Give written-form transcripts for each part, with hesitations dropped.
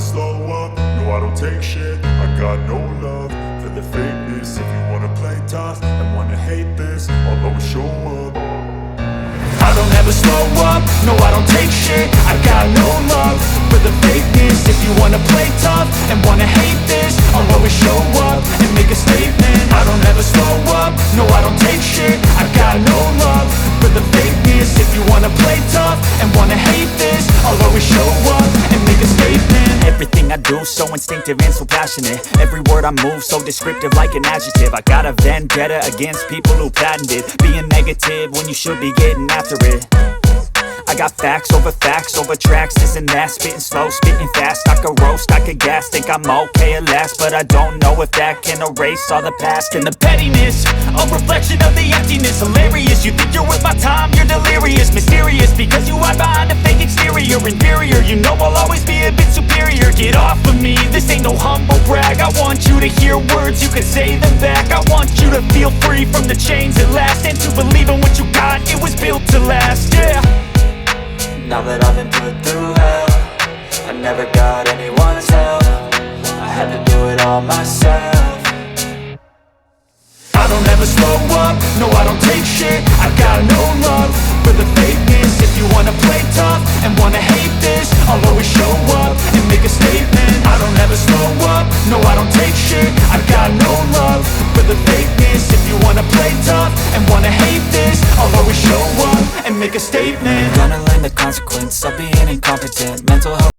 slow up, no I don't take shit. I got no love for the fakeness. If you wanna play tough and wanna hate this, I'll always show up. I don't ever slow up, no I don't take shit. I got no love for the fakeness. If you wanna play tough and wanna hate this, I'll always show up and make a statement. I don't ever slow up, no I don't take shit. I got no love for the fakeness. If you wanna play tough and wanna hate this, I'll always show up and make a statement. Everything I do so instinctive and so passionate. Every word I move so descriptive like an adjective. I got a vendetta against people who patented being negative when you should be getting after it. I got facts over tracks, this and that. Spitting slow, spitting fast. I could roast, I could gas. Think I'm okay at last, but I don't know if that can erase all the past. And the pettiness, a reflection of the emptiness. Hilarious, you think you're worth my time, you're delirious. Mysterious, because you hide behind a fake exterior. Inferior, you know I'll always be a bit superior. Get off of me, this ain't no humble brag. I want you to hear words, you can say them back. I want you to feel free from the chains at last, and to believe in what you got, it was built to last, yeah. Now that I've been put through hell, I never got anyone's help. I had to do it all myself. I don't ever slow up, no I don't take shit. I got no love for the fakeness. If you wanna play tough and wanna hate this, I'll always show up and make a statement. I don't ever slow up, no I don't take shit. I got no love for the fakeness. If you wanna play tough and wanna hate this, I'll always show up and make a statement. Gonna learn the consequence of being incompetent. Mental health.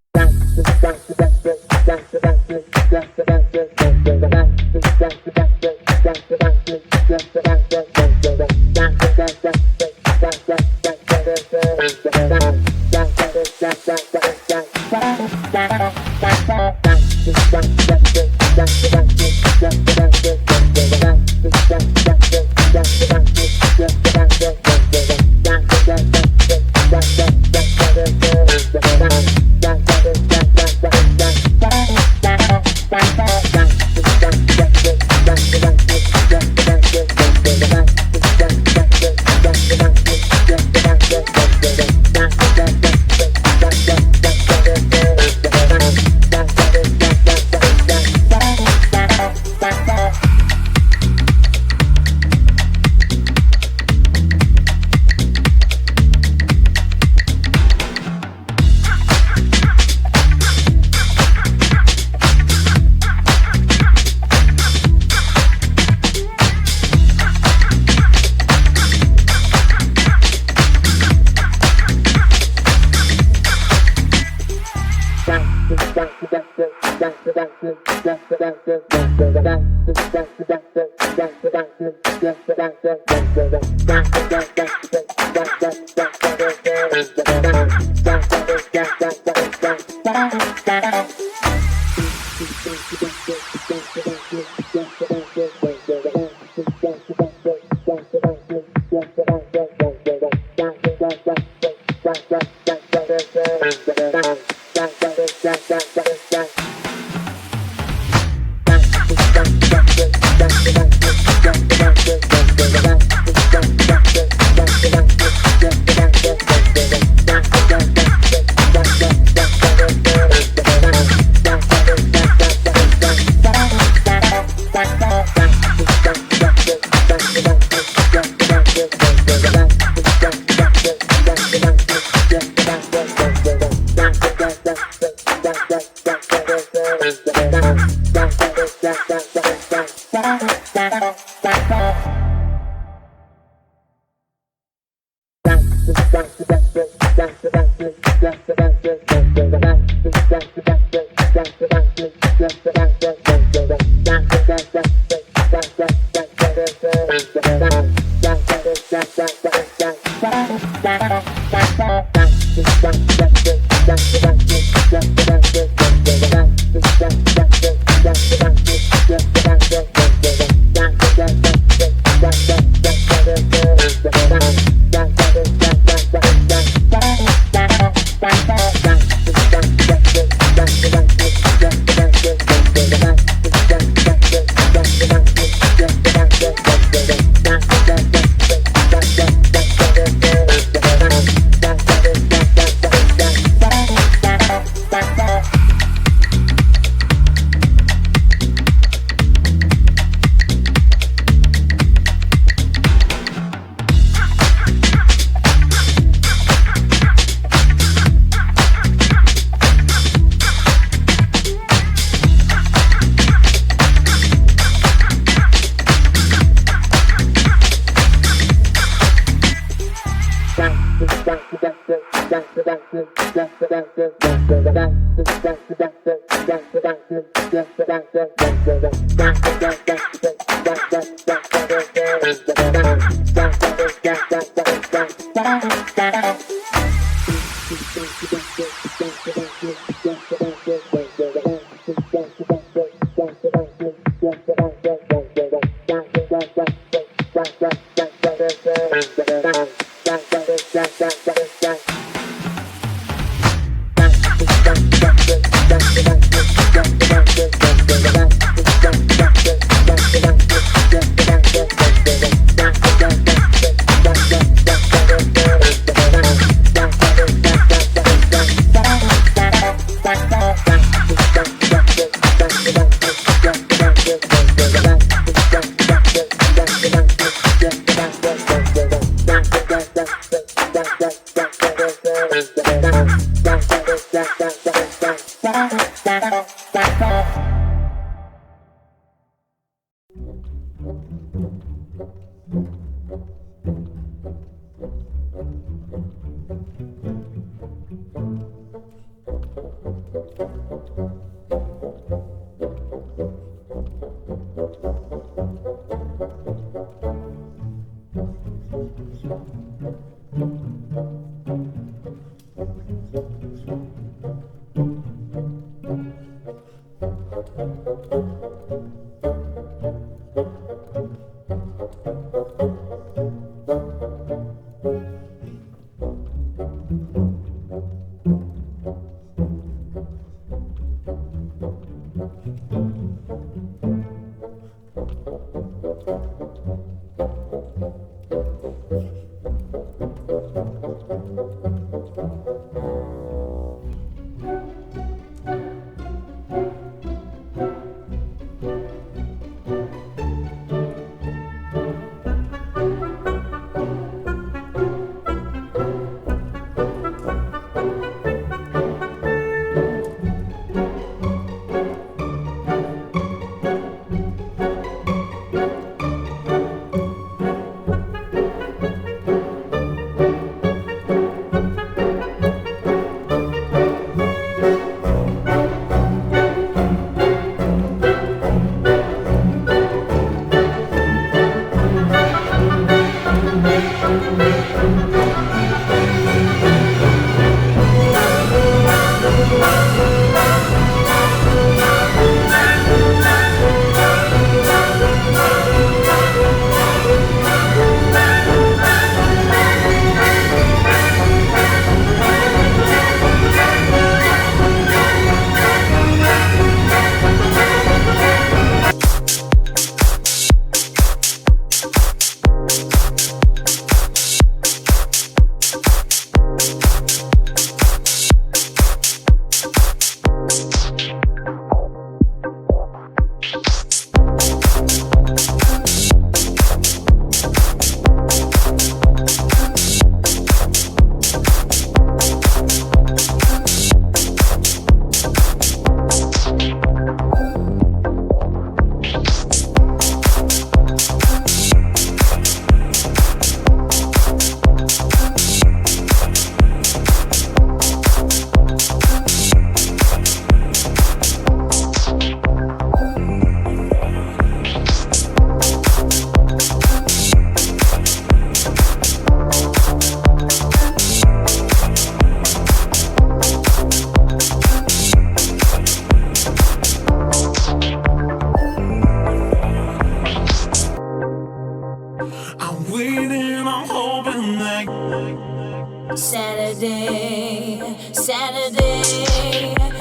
Saturday, Saturday,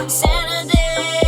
Saturday.